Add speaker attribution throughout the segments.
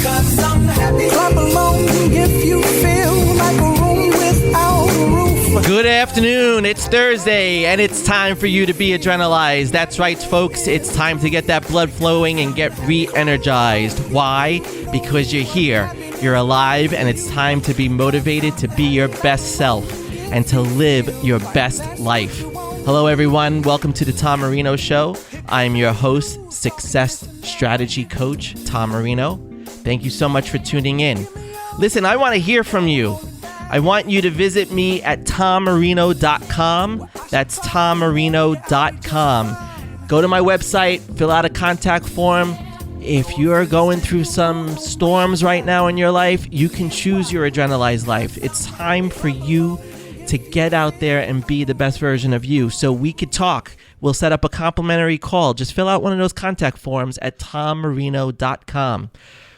Speaker 1: 'cause I'm happy. Clap along if you feel like a room without a roof.
Speaker 2: Good afternoon. It's Thursday, and it's time for you to be adrenalized. That's right, folks. It's time to get that blood flowing and get re-energized. Why? Because you're here. You're alive, and it's time to be motivated to be your best self and to live your best life. Hello, everyone. Welcome to the Tom Marino Show. I'm your host, Success Strategy Coach, Tom Marino. Thank you so much for tuning in. Listen, I want to hear from you. I want you to visit me at tommarino.com. That's tommarino.com. Go to my website, fill out a contact form. If you're going through some storms right now in your life, you can choose your adrenalized life. It's time for you to get out there and be the best version of you so we could talk. We'll set up a complimentary call. Just fill out one of those contact forms at tommarino.com.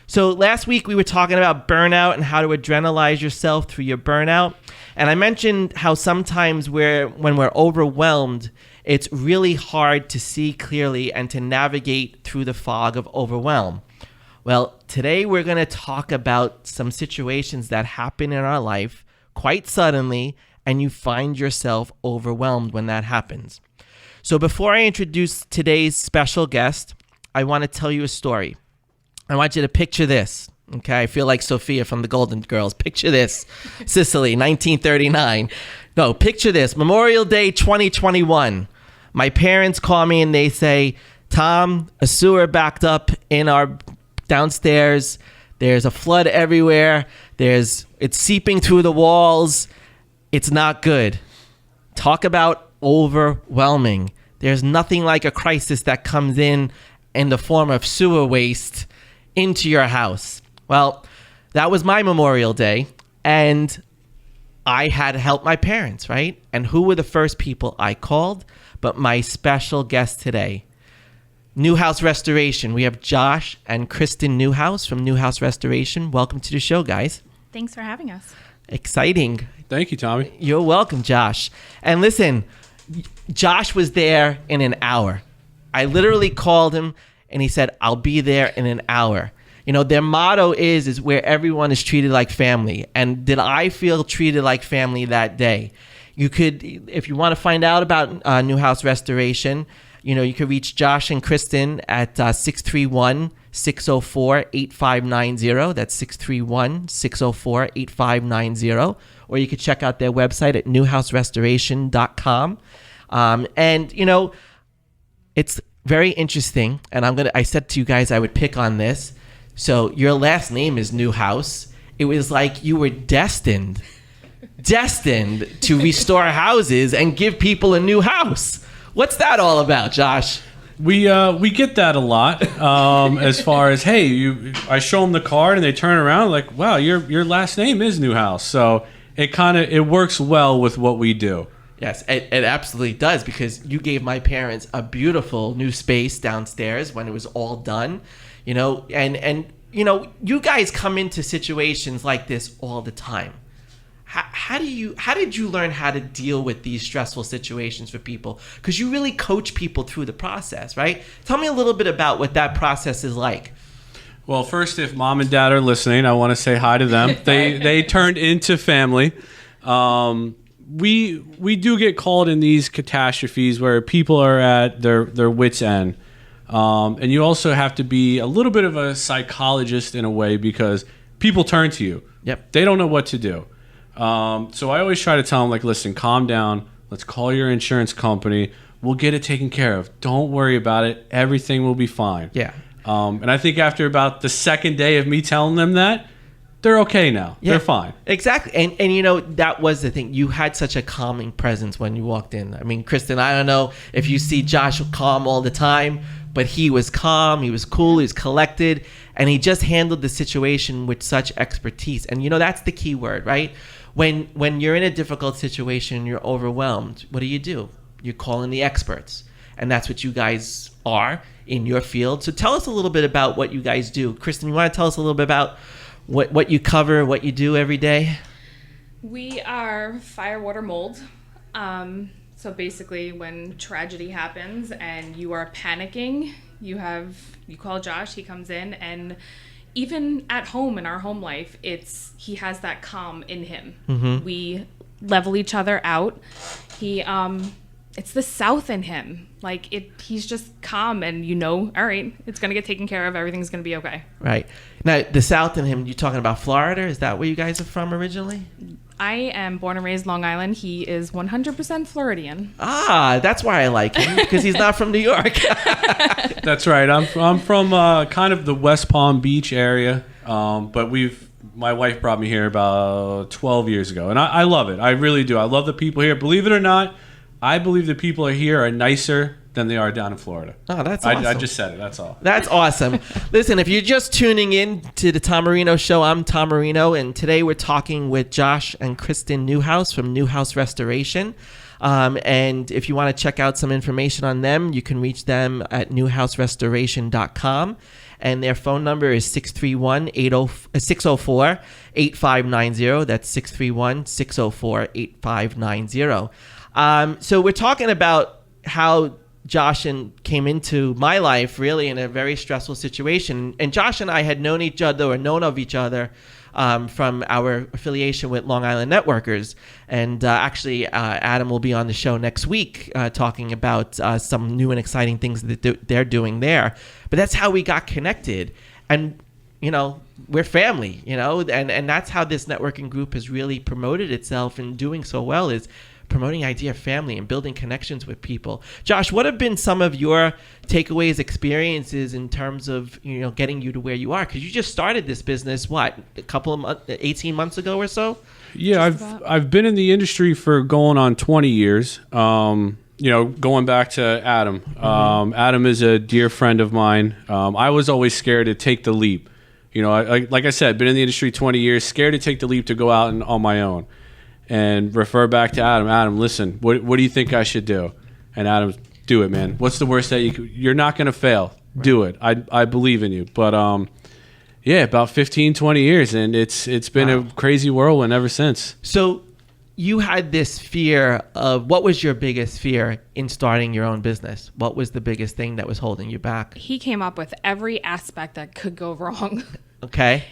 Speaker 2: So last week we were talking about burnout and how to adrenalize yourself through your burnout. And I mentioned how sometimes when we're overwhelmed, it's really hard to see clearly and to navigate through the fog of overwhelm. Well, today we're going to talk about some situations that happen in our life quite suddenly, and you find yourself overwhelmed when that happens. So before I introduce today's special guest, I want to tell you a story. I want you to picture this. Okay, I feel like Sophia from the Golden Girls. Picture this. Sicily, 1939. No, picture this. Memorial Day 2021. My parents call me and they say, Tom, a sewer backed up in our downstairs. There's a flood everywhere. It's seeping through the walls. It's not good. Talk about overwhelming. There's nothing like a crisis that comes in the form of sewer waste into your house. Well, that was my Memorial Day, and I had to help my parents, right? And who were the first people I called? But my special guest today, Newhouse Restoration. We have Josh and Kristin Newhouse from Newhouse Restoration. Welcome to the show, guys.
Speaker 3: Thanks for having us.
Speaker 2: Exciting.
Speaker 4: Thank you, Tommy.
Speaker 2: You're welcome, Josh. And listen, Josh was there in an hour. I literally called him and he said, I'll be there in an hour. You know, their motto is where everyone is treated like family. And did I feel treated like family that day? You could, if you want to find out about Newhouse Restoration, you could reach Josh and Kristin at 631-604-8590. That's 631-604-8590. Or you could check out their website at newhouserestoration.com. And, it's very interesting. And I said to you guys I would pick on this. So your last name is Newhouse. It was like you were destined to restore houses and give people a new house. What's that all about, Josh?
Speaker 4: We get that a lot. As far as, hey, I show them the card and they turn around like, wow, your last name is Newhouse. So it works well with what we do.
Speaker 2: Yes, it absolutely does, because you gave my parents a beautiful new space downstairs when it was all done, and you guys come into situations like this all the time. How did you learn how to deal with these stressful situations for people? Because you really coach people through the process, right? Tell me a little bit about what that process is like.
Speaker 4: Well, first, if mom and dad are listening, I want to say hi to them. They turned into family. We do get called in these catastrophes where people are at their wits' end. And you also have to be a little bit of a psychologist in a way, because people turn to you.
Speaker 2: Yep.
Speaker 4: They don't know what to do. So I always try to tell them, like, listen, calm down. Let's call your insurance company. We'll get it taken care of. Don't worry about it. Everything will be fine.
Speaker 2: Yeah.
Speaker 4: And I think after about the second day of me telling them that, they're okay now. Yeah, they're fine.
Speaker 2: Exactly. And that was the thing. You had such a calming presence when you walked in. I mean, Kristin, I don't know if you see Josh calm all the time, but he was calm, he was cool, he was collected, and he just handled the situation with such expertise. And that's the key word, right? When you're in a difficult situation, you're overwhelmed, what do? You call in the experts. And that's what you guys are in your field. So tell us a little bit about what you guys do. Kristin, you want to tell us a little bit about what you cover, what you do every day?
Speaker 3: We are fire, water, mold. So basically, when tragedy happens and you are panicking, you call Josh, he comes in, and even at home in our home life, he has that calm in him.
Speaker 2: Mm-hmm.
Speaker 3: We level each other out. It's the South in him. Like he's just calm, and all right, it's gonna get taken care of. Everything's gonna be okay.
Speaker 2: Right. Now, the South in him, you talking about Florida? Is that where you guys are from originally?
Speaker 3: I am born and raised Long Island. He is 100% Floridian.
Speaker 2: Ah, that's why I like him, because he's not from New York.
Speaker 4: That's right. I'm from kind of the West Palm Beach area, but my wife brought me here about 12 years ago, and I love it. I really do. I love the people here. Believe it or not, I believe the people here are nicer than they are down in Florida.
Speaker 2: Oh, that's awesome.
Speaker 4: I just said it. That's all.
Speaker 2: That's awesome. Listen, if you're just tuning in to the Tom Marino Show, I'm Tom Marino, and today we're talking with Josh and Kristin Newhouse from Newhouse Restoration. And if you want to check out some information on them, you can reach them at newhouserestoration.com. And their phone number is 604-8590. That's 631-604-8590. So we're talking about how Josh came into my life really in a very stressful situation. And Josh and I had known each other or known of each other from our affiliation with Long Island Networkers. And actually, Adam will be on the show next week talking about some new and exciting things that they're doing there. But that's how we got connected. And, we're family, and that's how this networking group has really promoted itself and doing so well is promoting the idea of family and building connections with people. Josh, what have been some of your takeaways, experiences in terms of, getting you to where you are? Because you just started this business, a couple of months, 18 months ago or so?
Speaker 4: Yeah, I've been in the industry for going on 20 years. Going back to Adam. Adam is a dear friend of mine. I was always scared to take the leap. Like I said, been in the industry 20 years, scared to take the leap to go out on my own. And refer back to Adam. Adam, listen, what do you think I should do? And Adam, do it, man. What's the worst that you're not going to fail. Right. Do it. I believe in you. But about 15, 20 years, and it's been a crazy whirlwind ever since.
Speaker 2: So you had this fear of, what was your biggest fear in starting your own business? What was the biggest thing that was holding you back?
Speaker 3: He came up with every aspect that could go wrong.
Speaker 2: Okay.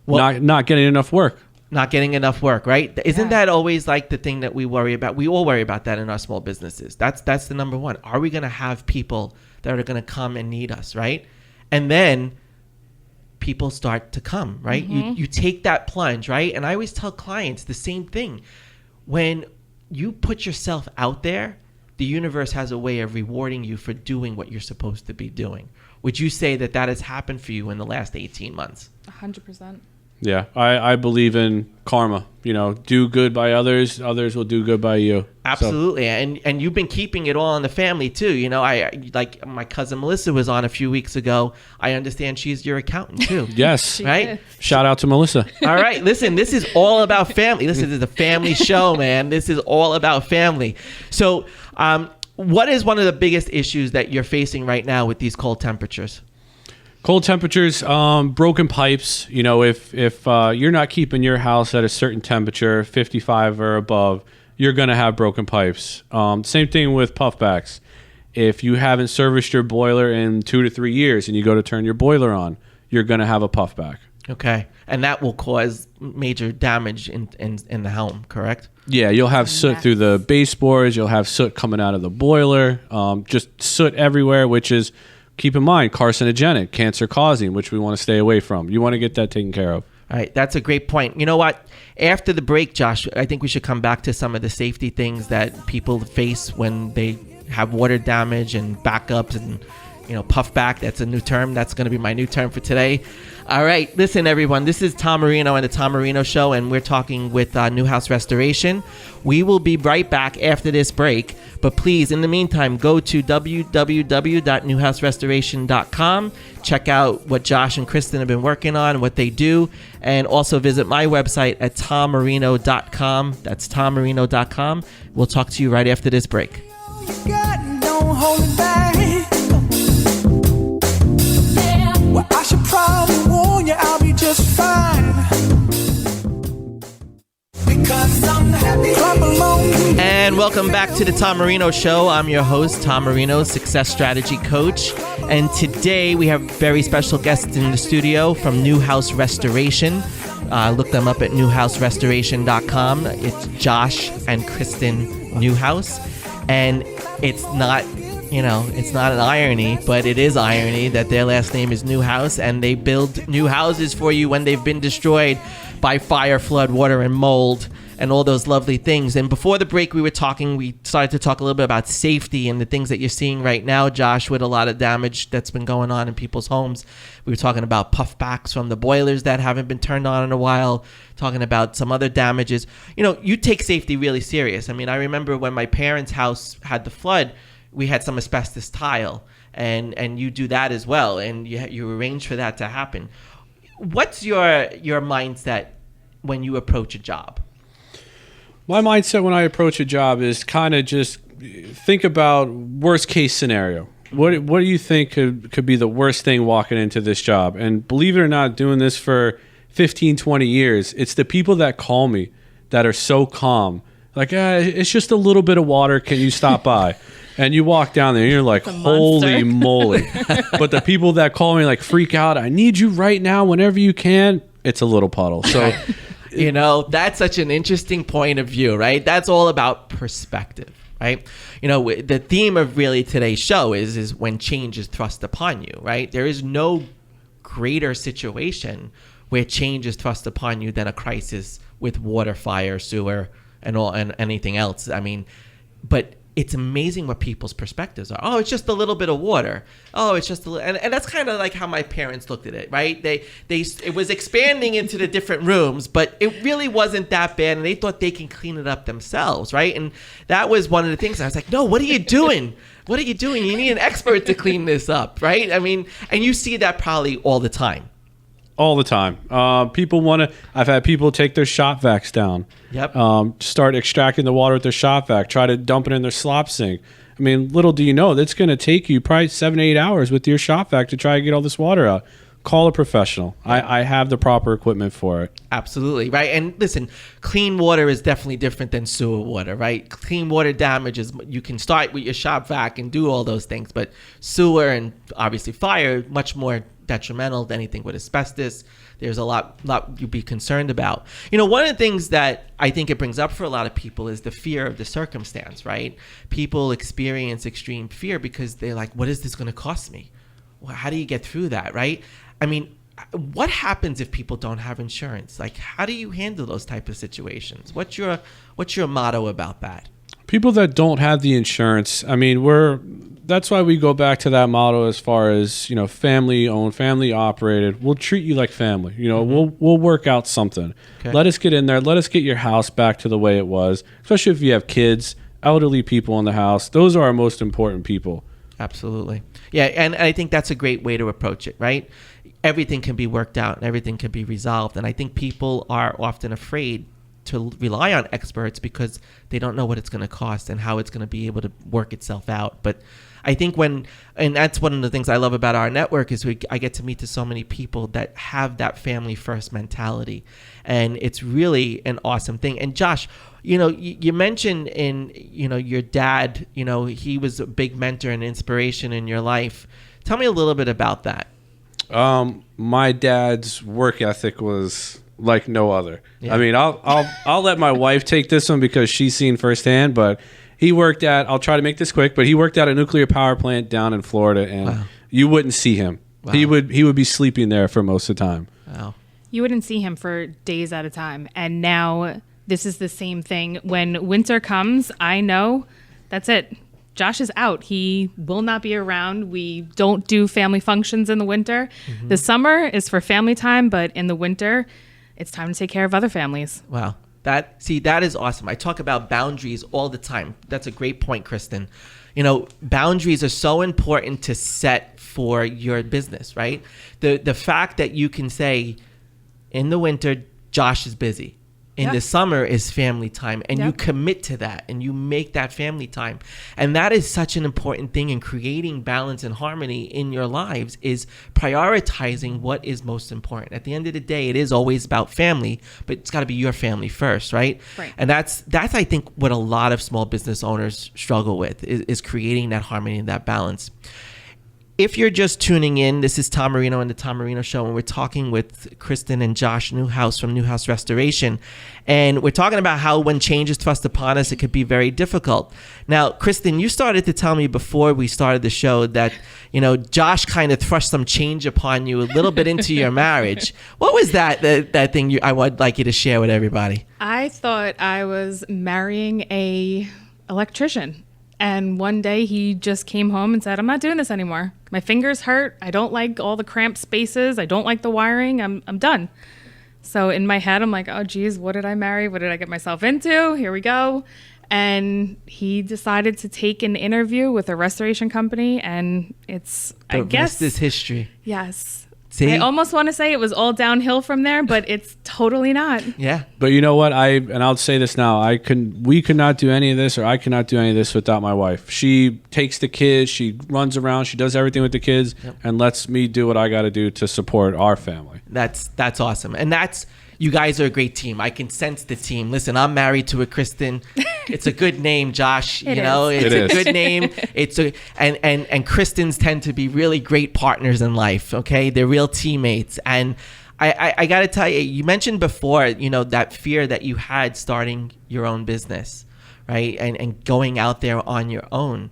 Speaker 2: Well,
Speaker 4: not getting enough work.
Speaker 2: Not getting enough work, right? Isn't that always like the thing that we worry about? We all worry about that in our small businesses. That's the number one. Are we going to have people that are going to come and need us, right? And then people start to come, right? Mm-hmm. You take that plunge, right? And I always tell clients the same thing. When you put yourself out there, the universe has a way of rewarding you for doing what you're supposed to be doing. Would you say that has happened for you in the last 18 months?
Speaker 3: 100%.
Speaker 4: Yeah, I believe in karma. Do good by others, others will do good by you.
Speaker 2: Absolutely. So. And you've been keeping it all in the family too. I like my cousin Melissa was on a few weeks ago. I understand she's your accountant too.
Speaker 4: Yes.
Speaker 2: Right?
Speaker 3: Is.
Speaker 4: Shout out to Melissa.
Speaker 2: All right. Listen, this is all about family. This is a family show, man. This is all about family. So, what is one of the biggest issues that you're facing right now with these cold temperatures?
Speaker 4: Cold temperatures, broken pipes. If you're not keeping your house at a certain temperature, 55 or above, you're going to have broken pipes. Same thing with puffbacks. If you haven't serviced your boiler in 2 to 3 years and you go to turn your boiler on, you're going to have a puffback.
Speaker 2: Okay. And that will cause major damage in the home, correct?
Speaker 4: Yeah, you'll have soot through the baseboards. You'll have soot coming out of the boiler. Just soot everywhere, which is... Keep in mind, carcinogenic, cancer-causing, which we want to stay away from. You want to get that taken care of.
Speaker 2: All right, that's a great point. You know what? After the break, Josh, I think we should come back to some of the safety things that people face when they have water damage and backups and, puffback. That's a new term. That's going to be my new term for today. All right, listen, everyone. This is Tom Marino and the Tom Marino Show, and we're talking with Newhouse Restoration. We will be right back after this break. But please, in the meantime, go to www.newhouserestoration.com. Check out what Josh and Kristin have been working on, what they do, and also visit my website at tommarino.com. That's tommarino.com. We'll talk to you right after this break.
Speaker 1: Don't hold it back. Well, I should probably warn you, I'll be just fine. Because I'm happy. Clap along.
Speaker 2: And welcome welcome back to the Tom Marino Show. I'm your host, Tom Marino, Success Strategy Coach. And today we have very special guests in the studio from Newhouse Restoration. Look them up at newhouserestoration.com. It's Josh and Kristin Newhouse. And it's not an irony, but it is irony that their last name is Newhouse, and they build new houses for you when they've been destroyed by fire, flood, water, and mold, and all those lovely things. And before the break, we started to talk a little bit about safety and the things that you're seeing right now, Josh, with a lot of damage that's been going on in people's homes. We were talking about puffbacks from the boilers that haven't been turned on in a while, talking about some other damages. You take safety really serious. I mean, I remember when my parents' house had the flood, we had some asbestos tile, and you do that as well, and you arrange for that to happen. What's your mindset when you approach a job?
Speaker 4: My mindset when I approach a job is kind of just think about worst case scenario. What do you think could be the worst thing walking into this job? And believe it or not, doing this for 15, 20 years, it's the people that call me that are so calm. Like, it's just a little bit of water. Can you stop by? And you walk down there and you're like, holy moly. But the people that call me like freak out, I need you right now whenever you can. It's a little puddle. So,
Speaker 2: that's such an interesting point of view, right? That's all about perspective, right? The theme of really today's show is when change is thrust upon you, right? There is no greater situation where change is thrust upon you than a crisis with water, fire, sewer, and anything else. I mean, but it's amazing what people's perspectives are. Oh, it's just a little bit of water. Oh, it's just a little, and that's kind of like how my parents looked at it, right? It was expanding into the different rooms, but it really wasn't that bad, and they thought they can clean it up themselves, right? And that was one of the things I was like, no, what are you doing? What are you doing? You need an expert to clean this up, right? I mean, and you see that probably all the time.
Speaker 4: All the time. I've had people take their shop vacs down.
Speaker 2: Yep.
Speaker 4: Start extracting the water with their shop vac, try to dump it in their slop sink. I mean, little do you know, that's going to take you probably 7 to 8 hours with your shop vac to try to get all this water out. Call a professional. I have the proper equipment for it.
Speaker 2: Absolutely, right? And listen, clean water is definitely different than sewer water, right? Clean water damage is, you can start with your shop vac and do all those things, but sewer and obviously fire, much more detrimental than anything with asbestos. There's a lot you'd be concerned about. One of the things that I think it brings up for a lot of people is the fear of the circumstance, right? People experience extreme fear because they're like, what is this going to cost me? Well, how do you get through that, right? I mean, what happens if people don't have insurance? Like, how do you handle those type of situations? What's your motto about that?
Speaker 4: People that don't have the insurance, I mean, that's why we go back to that motto as far as, family owned, family operated. We'll treat you like family. We'll work out something. Okay. Let us get in there. Let us get your house back to the way it was, especially if you have kids, elderly people in the house. Those are our most important people.
Speaker 2: Absolutely. Yeah, and I think that's a great way to approach it, right? Everything can be worked out and everything can be resolved. And I think people are often afraid to rely on experts because they don't know what it's going to cost and how it's going to be able to work itself out. But I think and that's one of the things I love about our network is I get to meet so many people that have that family first mentality, and it's really an awesome thing. And Josh, you mentioned your dad, he was a big mentor and inspiration in your life. Tell me a little bit about that.
Speaker 4: My dad's work ethic was like no other. Yeah. I mean, I'll let my wife take this one because she's seen firsthand, but he worked I'll try to make this quick, but he worked at a nuclear power plant down in Florida, and you wouldn't see him. Wow. He would be sleeping there for most of the time.
Speaker 2: Wow.
Speaker 3: You wouldn't see him for days at a time. And now this is the same thing. When winter comes, I know that's it. Josh is out. He will not be around. We don't do family functions in the winter. Mm-hmm. The summer is for family time, but in the winter, it's time to take care of other families.
Speaker 2: Wow. That is awesome. I talk about boundaries all the time. That's a great point, Kristin. Boundaries are so important to set for your business, right? The fact that you can say, in the winter, Josh is busy. in the summer is family time, and you commit to that and you make that family time. And that is such an important thing in creating balance and harmony in your lives, is prioritizing what is most important. At the end of the day, it is always about family, but it's got to be your family first, right? And that's I think what a lot of small business owners struggle with, is creating that harmony and that balance. If you're just tuning in, this is Tom Marino and the Tom Marino Show, and we're talking with Kristin and Josh Newhouse from Newhouse Restoration. And we're talking about how when change is thrust upon us, it could be very difficult. Now, Kristin, you started to tell me before we started the show that, Josh kind of thrust some change upon you a little bit into your marriage. What was that thing I would like you to share with everybody?
Speaker 3: I thought I was marrying a electrician. And one day he just came home and said, I'm not doing this anymore. My fingers hurt. I don't like all the cramped spaces. I don't like the wiring. I'm done. So in my head, I'm like, oh, geez, what did I marry? What did I get myself into? Here we go. And he decided to take an interview with a restoration company. And I guess.
Speaker 2: The rest is history.
Speaker 3: Yes.
Speaker 2: See?
Speaker 3: I almost want to say it was all downhill from there, but it's totally not.
Speaker 2: Yeah.
Speaker 4: But you know what? I'll say this now. We could not do any of this, or I cannot do any of this without my wife. She takes the kids, she runs around, she does everything with the kids, and lets me do what I got to do to support our family.
Speaker 2: That's awesome. And you guys are a great team. I can sense the team. Listen, I'm married to a Kristin. It's a good name, Josh. It's a good name. And Kristins tend to be really great partners in life. Okay, they're real teammates. And I got to tell you, you mentioned before, that fear that you had starting your own business, right, and going out there on your own.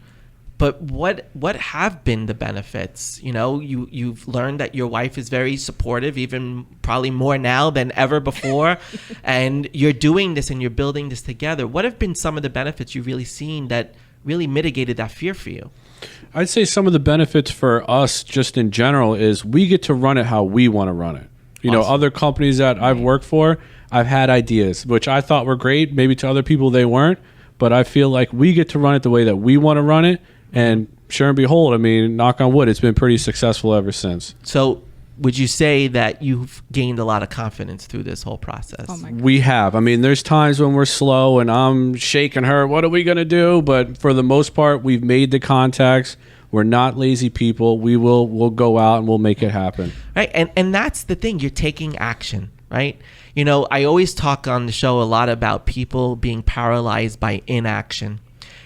Speaker 2: But what have been the benefits? You've learned that your wife is very supportive, even probably more now than ever before. And you're doing this and you're building this together. What have been some of the benefits you've really seen that really mitigated that fear for you?
Speaker 4: I'd say some of the benefits for us just in general is we get to run it how we want to run it.
Speaker 2: Awesome.
Speaker 4: Other companies that I've worked for, I've had ideas, which I thought were great. Maybe to other people they weren't. But I feel like we get to run it the way that we want to run it. And sure and behold, knock on wood, it's been pretty successful ever since.
Speaker 2: So would you say that you've gained a lot of confidence through this whole process?
Speaker 3: Oh my God.
Speaker 4: We have. There's times when we're slow and I'm shaking her. What are we going to do? But for the most part, we've made the contacts. We're not lazy people. We'll go out and we'll make it happen.
Speaker 2: Right. And that's the thing. You're taking action, right? I always talk on the show a lot about people being paralyzed by inaction.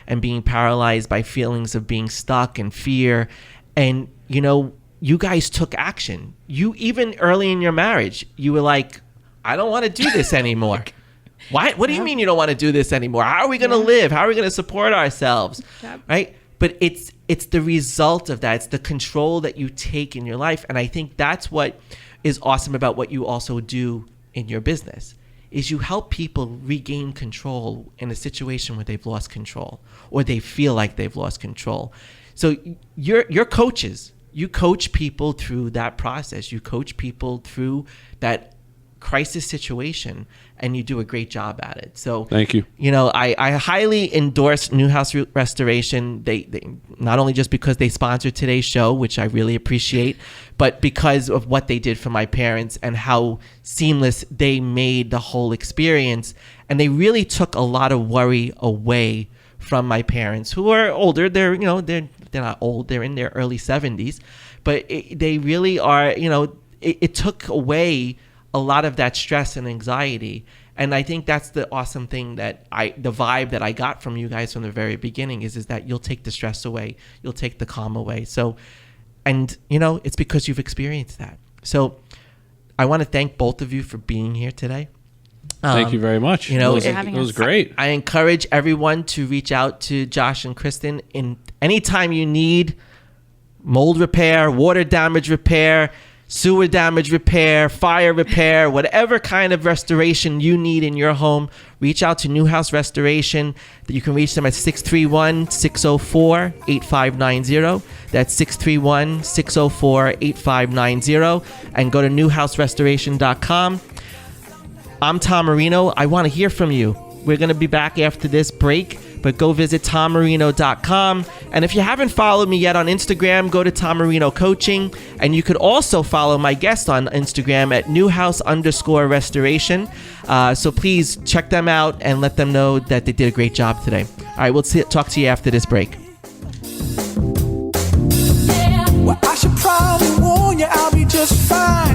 Speaker 2: And being paralyzed by feelings of being stuck and fear. And, you guys took action. You, even early in your marriage, you were like, I don't want to do this anymore. Why? What do you mean you don't want to do this anymore? How are we going to live? How are we going to support ourselves? Right? But it's the result of that. It's the control that you take in your life. And I think that's what is awesome about what you also do in your business. Is you help people regain control in a situation where they've lost control or they feel like they've lost control. So you're coaches. You coach people through that process. You coach people through that crisis situation, and you do a great job at it. So
Speaker 4: thank you.
Speaker 2: I highly endorse Newhouse Restoration. They not only just because they sponsored today's show, which I really appreciate, but because of what they did for my parents and how seamless they made the whole experience. And they really took a lot of worry away from my parents, who are older. They're not old. They're in their early 70s, but they really are. It took away a lot of that stress and anxiety. And I think that's the awesome thing the vibe that I got from you guys from the very beginning is that you'll take the stress away. You'll take the calm away. So, and it's because you've experienced that. So I want to thank both of you for being here today.
Speaker 4: Thank you very much. It was great.
Speaker 2: I encourage everyone to reach out to Josh and Kristin in anytime you need mold repair, water damage repair, sewer damage repair, fire repair, whatever kind of restoration you need in your home. Reach out to Newhouse Restoration. You can reach them at 631-604-8590. That's 631-604-8590. And go to newhouserestoration.com. I'm Tom Marino. I want to hear from you. We're going to be back after this break. but go visit TomMarino.com. And if you haven't followed me yet on Instagram, go to Tom Marino Coaching. And you could also follow my guest on Instagram at Newhouse_restoration. So please check them out and let them know that they did a great job today. All right, we'll talk to you after this break.
Speaker 1: Well, I should probably warn you, I'll be just fine.